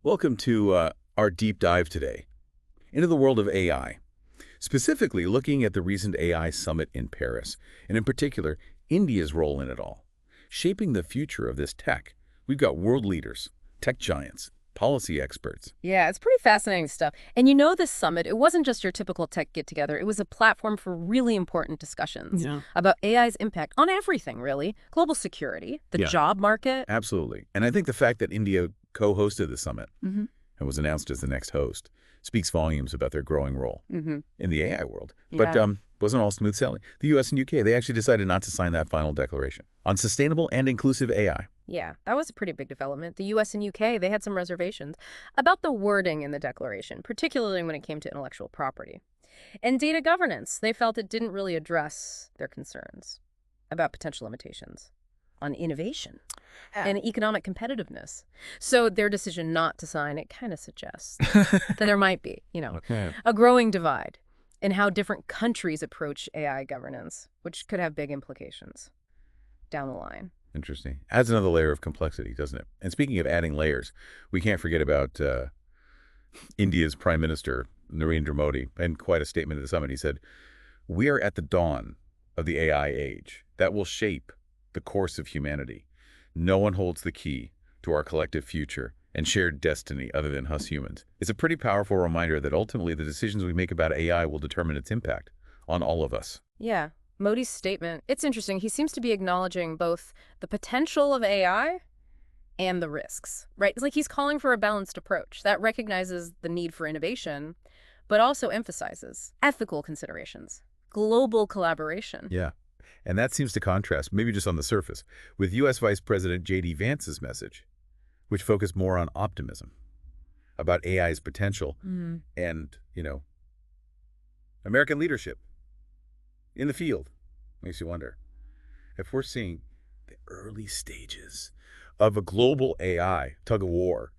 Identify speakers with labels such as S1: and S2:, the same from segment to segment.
S1: Welcome to our deep dive today into the world of AI, specifically looking at the recent AI summit in Paris, and in particular, India's role in it all. Shaping the future of this tech, we've got world leaders, tech giants, policy experts.
S2: Yeah, it's pretty fascinating stuff. And you know, this summit, it wasn't just your typical tech get-together. It was a platform for really important discussions
S3: Yeah.
S2: about AI's impact on everything, really. Global security, the
S1: Yeah,
S2: job market.
S1: absolutely. And I think the fact that India co-hosted the summit
S2: Mm-hmm.
S1: and was announced as the next host speaks volumes about their growing role
S2: Mm-hmm.
S1: in the AI world. But
S2: Yeah.
S1: wasn't all smooth sailing. The US and UK, they actually decided not to sign that final declaration on sustainable and inclusive AI.
S2: Yeah, that was a pretty big development. The US and UK, they had some reservations about the wording in the declaration, particularly when it came to intellectual property. And data governance, they felt it didn't really address their concerns about potential limitations on innovation and economic competitiveness. So their decision not to sign, it kind of suggests that there might be,
S1: Okay.
S2: a growing divide in how different countries approach AI governance, which could have big implications down the line.
S1: Interesting. Adds another layer of complexity, doesn't it? And speaking of adding layers, we can't forget about India's Prime Minister, Narendra Modi, and quite a statement at the summit. He said, "We are at the dawn of the AI age that will shape the course of humanity. No one holds the key to our collective future and shared destiny other than us humans." It's a pretty powerful reminder that ultimately the decisions we make about AI will determine its impact on all of us.
S2: Yeah, Modi's statement, it's interesting. He seems to be acknowledging both the potential of AI and the risks, right? It's like he's calling for a balanced approach that recognizes the need for innovation, but also emphasizes ethical considerations, global collaboration.
S1: Yeah. And that seems to contrast, maybe just on the surface, with U.S. Vice President J.D. Vance's message, which focused more on optimism about AI's potential
S2: Mm.
S1: and, American leadership in the field. Makes you wonder if we're seeing the early stages of a global AI tug of war,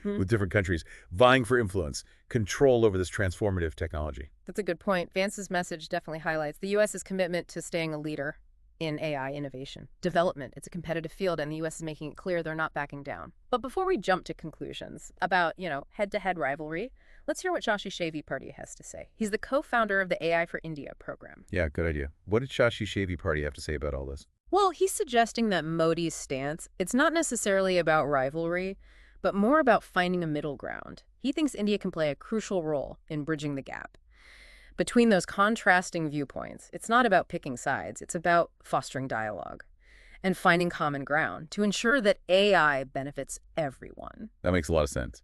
S1: with different countries vying for influence, control over this transformative technology.
S2: That's a good point. Vance's message definitely highlights the U.S.'s commitment to staying a leader in AI innovation. Development, it's a competitive field, and the U.S. is making it clear they're not backing down. But before we jump to conclusions about, head-to-head rivalry, let's hear what Shashi Shetty Party has to say. He's the co-founder of the AI for India program.
S1: Yeah, good idea. What did Shashi Shetty Party have to say about all this?
S2: Well, he's suggesting that Modi's stance, it's not necessarily about rivalry, but more about finding a middle ground. He thinks India can play a crucial role in bridging the gap between those contrasting viewpoints. It's not about picking sides. It's about fostering dialogue and finding common ground to ensure that AI benefits everyone.
S1: That makes a lot of sense.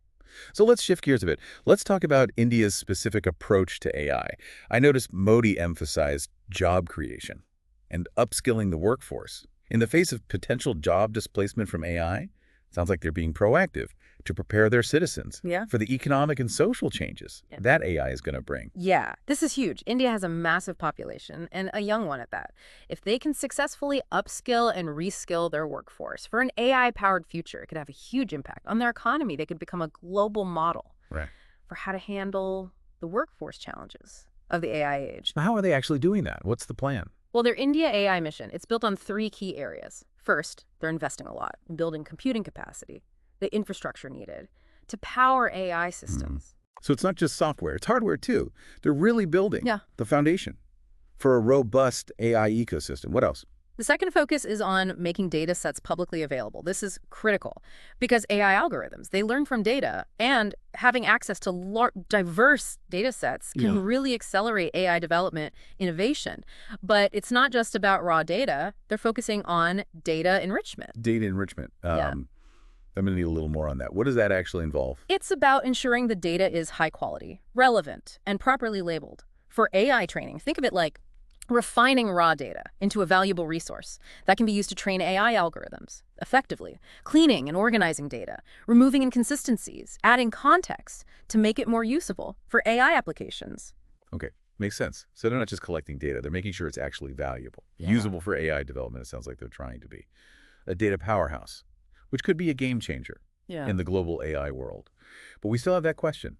S1: So let's shift gears a bit. Let's talk about India's specific approach to AI. I noticed Modi emphasized job creation and upskilling the workforce. In the face of potential job displacement from AI, it sounds like they're being proactive to prepare their citizens
S2: Yeah.
S1: for the economic and social changes
S2: Yeah.
S1: that AI is going to bring.
S2: Yeah, this is huge. India has a massive population, and a young one at that. If they can successfully upskill and reskill their workforce for an AI-powered future, it could have a huge impact on their economy. They could become a global model
S1: Right.
S2: for how to handle the workforce challenges of the AI age.
S1: So how are they actually doing that? What's the plan?
S2: Well, their India AI mission, it's built on 3 key areas. First, they're investing a lot in building computing capacity, the infrastructure needed to power AI systems.
S1: So it's not just software, it's hardware too. They're really building
S2: Yeah.
S1: the foundation for a robust AI ecosystem. What else?
S2: The second focus is on making data sets publicly available. This is critical because AI algorithms, they learn from data, and having access to diverse data sets can
S3: Yeah.
S2: really accelerate AI development innovation. But it's not just about raw data. They're focusing on data enrichment.
S1: Data enrichment.
S2: Yeah.
S1: I'm going to need a little more on that. What does that actually involve?
S2: It's about ensuring the data is high quality, relevant, and properly labeled. For AI training, think of it like refining raw data into a valuable resource that can be used to train AI algorithms effectively, cleaning and organizing data, removing inconsistencies, adding context to make it more usable for AI applications.
S1: Okay, makes sense. So they're not just collecting data. They're making sure it's actually valuable,
S2: Yeah.
S1: usable for AI development. It sounds like they're trying to be. A data powerhouse, which could be a game changer
S2: Yeah.
S1: in the global AI world. But we still have that question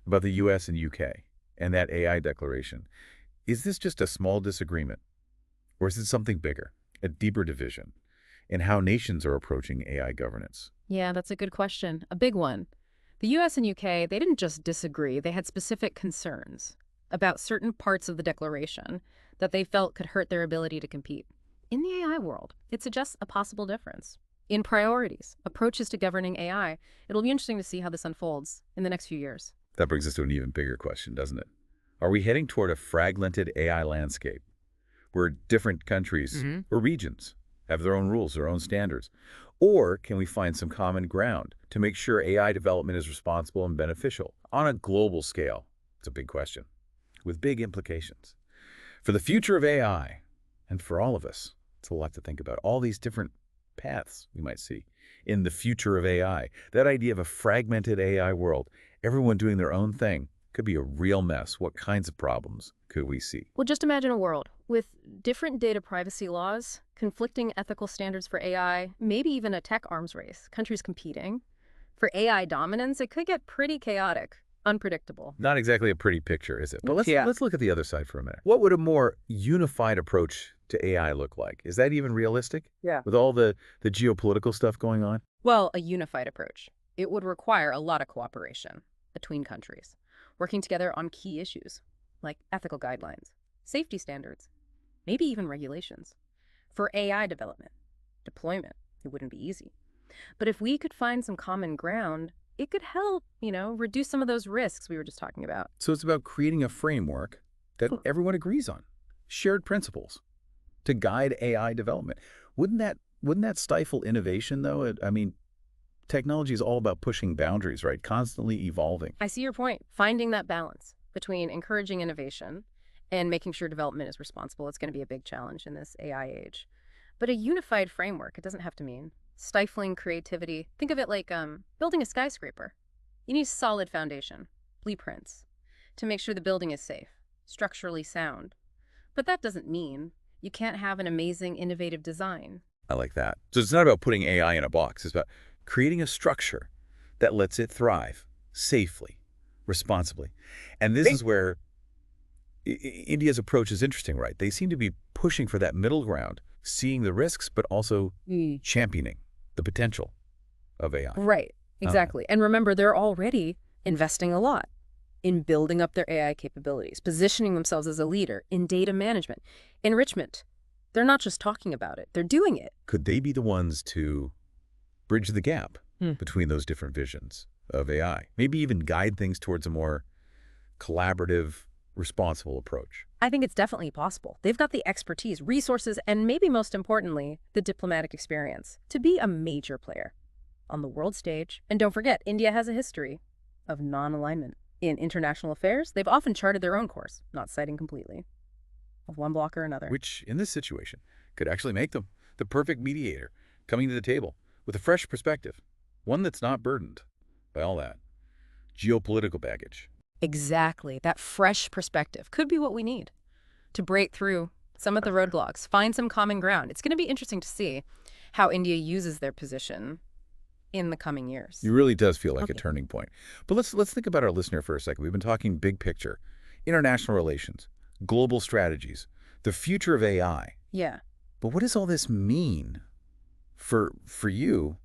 S1: about the US and UK and that AI declaration. Is this just a small disagreement, or is it something bigger, a deeper division? in how nations are approaching AI governance.
S2: Yeah, that's a good question. A big one. The US and UK, they didn't just disagree, they had specific concerns about certain parts of the declaration that they felt could hurt their ability to compete. In the AI world, it suggests a possible difference. In priorities, approaches to governing AI, it'll be interesting to see how this unfolds in the next few years.
S1: That brings us to an even bigger question, doesn't it? Are we heading toward a fragmented AI landscape where different countries or regions have their own rules, their own standards? Or can we find some common ground to make sure AI development is responsible and beneficial on a global scale? It's a big question with big implications. For the future of AI, and for all of us, it's a lot to think about. All these different paths we might see in the future of AI. That idea of a fragmented AI world, everyone doing their own thing, could be a real mess. What kinds of problems could we see?
S2: Well, just imagine a world with different data privacy laws, conflicting ethical standards for AI, maybe even a tech arms race, countries competing. For AI dominance, it could get pretty chaotic, unpredictable.
S1: Not exactly a pretty picture, is it? But let's
S2: Yeah.
S1: let's look at the other side for a minute. What would a more unified approach to AI look like? Is that even realistic?
S2: Yeah.
S1: With all the geopolitical stuff going on?
S2: Well, a unified approach. It would require a lot of cooperation between countries, working together on key issues like ethical guidelines, safety standards, maybe even regulations. For AI development, deployment, it wouldn't be easy. But if we could find some common ground, it could help, reduce some of those risks we were just talking about.
S1: So it's about creating a framework that everyone agrees on, shared principles to guide AI development. Wouldn't that stifle innovation though? I mean, technology is all about pushing boundaries, right? Constantly evolving.
S2: I see your point. Finding that balance between encouraging innovation and making sure development is responsible, it's going to be a big challenge in this AI age. But a unified framework, it doesn't have to mean stifling creativity. Think of it like building a skyscraper. You need a solid foundation, blueprints, to make sure the building is safe, structurally sound. But that doesn't mean you can't have an amazing, innovative design.
S1: I like that. So it's not about putting AI in a box. It's about creating a structure that lets it thrive safely, responsibly. And this is where India's approach is interesting, right? They seem to be pushing for that middle ground, seeing the risks, but also championing the potential of AI.
S2: Right, exactly. And remember, they're already investing a lot in building up their AI capabilities, positioning themselves as a leader in data management, enrichment. They're not just talking about it, they're doing it.
S1: Could they be the ones to bridge the gap between those different visions of AI? Maybe even guide things towards a more collaborative, responsible approach.
S2: I think it's definitely possible. They've got the expertise, resources, and maybe most importantly, the diplomatic experience to be a major player on the world stage. And don't forget, India has a history of non-alignment. In international affairs, they've often charted their own course, not siding completely of one bloc or another.
S1: Which, in this situation, could actually make them the perfect mediator, coming to the table with a fresh perspective, one that's not burdened by all that geopolitical baggage.
S2: Exactly. That fresh perspective could be what we need to break through some of the roadblocks, find some common ground. It's going to be interesting to see how India uses their position in the coming years.
S1: It really does feel like a turning point. But let's think about our listener for a second. We've been talking big picture, international relations, global strategies, the future of AI.
S2: Yeah.
S1: But what does all this mean for you?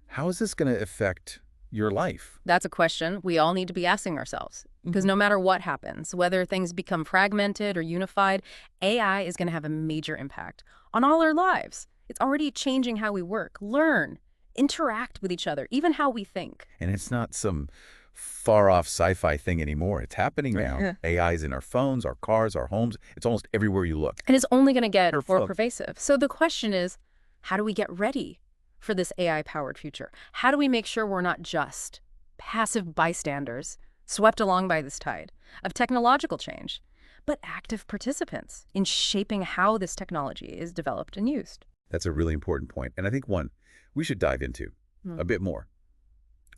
S1: How is this going to affect your life?
S2: That's a question we all need to be asking ourselves. Because no matter what happens, whether things become fragmented or unified, AI is going to have a major impact on all our lives. It's already changing how we work, learn, interact with each other, even how we think.
S1: And it's not some far-off sci-fi thing anymore. It's happening now.
S2: Yeah.
S1: AI is in our phones, our cars, our homes. It's almost everywhere you look.
S2: And it's only going to get
S1: Careful.
S2: more pervasive. So the question is, how do we get ready for this AI-powered future? How do we make sure we're not just passive bystanders swept along by this tide of technological change, but active participants in shaping how this technology is developed and used?
S1: That's a really important point, and I think one we should dive into a bit more.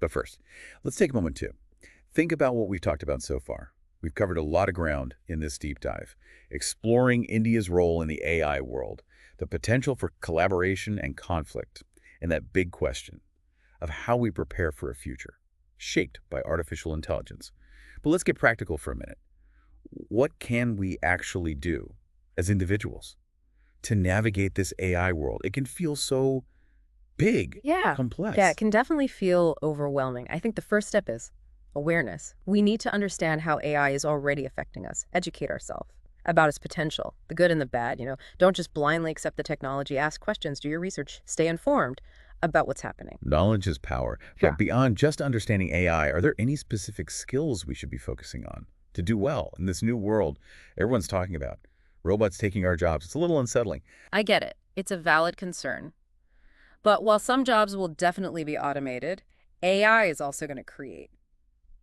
S1: But first, let's take a moment to think about what we've talked about so far. We've covered a lot of ground in this deep dive, exploring India's role in the AI world, the potential for collaboration and conflict, and that big question of how we prepare for a future shaped by artificial intelligence. But let's get practical for a minute. What can we actually do as individuals to navigate this AI world. It can feel so big,
S2: Yeah. Yeah,
S1: complex.
S2: it can definitely feel overwhelming. I think the first step is awareness. We need to understand how AI is already affecting us, educate ourselves about its potential, the good and the bad. Don't just blindly accept the technology, ask questions, do your research, stay informed about what's happening.
S1: Knowledge is power.
S2: Yeah.
S1: But beyond just understanding AI, are there any specific skills we should be focusing on to do well in this new world everyone's talking about? Robots taking our jobs. It's a little unsettling.
S2: I get it. It's a valid concern. But while some jobs will definitely be automated, AI is also going to create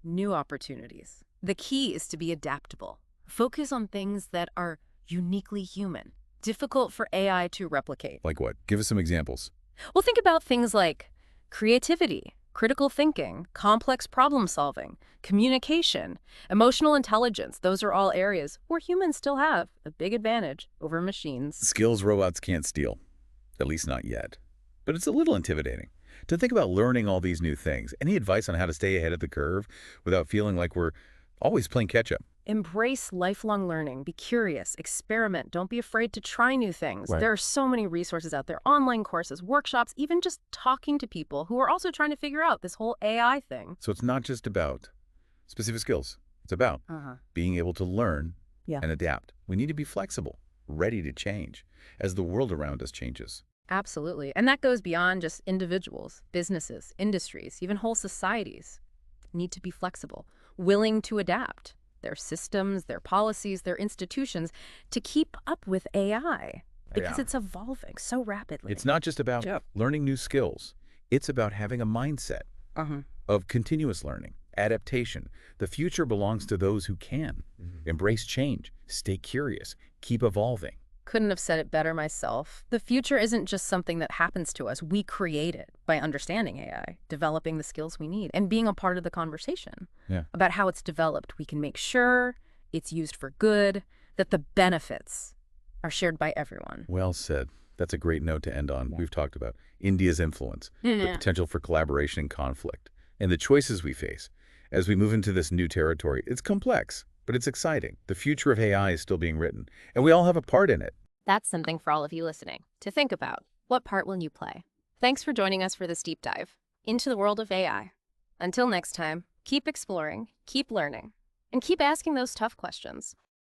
S2: new opportunities. The key is to be adaptable. Focus on things that are uniquely human, difficult for AI to replicate.
S1: Like what? Give us some examples.
S2: Well, think about things like creativity, critical thinking, complex problem solving, communication, emotional intelligence. Those are all areas where humans still have a big advantage over machines.
S1: Skills robots can't steal, at least not yet. But it's a little intimidating to think about learning all these new things. Any advice on how to stay ahead of the curve without feeling like we're always playing catch up?
S2: Embrace lifelong learning. Be curious, experiment. Don't be afraid to try new things.
S1: Right.
S2: There are so many resources out there, online courses, workshops, even just talking to people who are also trying to figure out this whole AI thing.
S1: So it's not just about specific skills. It's about being able to learn
S2: Yeah.
S1: and adapt. We need to be flexible, ready to change as the world around us changes.
S2: Absolutely. And that goes beyond just individuals, businesses, industries, even whole societies need to be flexible, willing to adapt their systems, their policies, their institutions to keep up with AI because
S1: Yeah.
S2: it's evolving so rapidly.
S1: It's not just about
S2: Yep.
S1: learning new skills. It's about having a mindset of continuous learning, adaptation. The future belongs to those who can. Embrace change, stay curious, keep evolving.
S2: Couldn't have said it better myself. The future isn't just something that happens to us. We create it by understanding AI, developing the skills we need, and being a part of the conversation about how it's developed. We can make sure it's used for good, that the benefits are shared by everyone.
S1: Well said. That's a great note to end on. We've talked about India's influence, the potential for collaboration and conflict, and the choices we face. As we move into this new territory, it's complex, but it's exciting. The future of AI is still being written, and we all have a part in it.
S2: That's something for all of you listening to think about. What part will you play? Thanks for joining us for this deep dive into the world of AI. Until next time, keep exploring, keep learning, and keep asking those tough questions.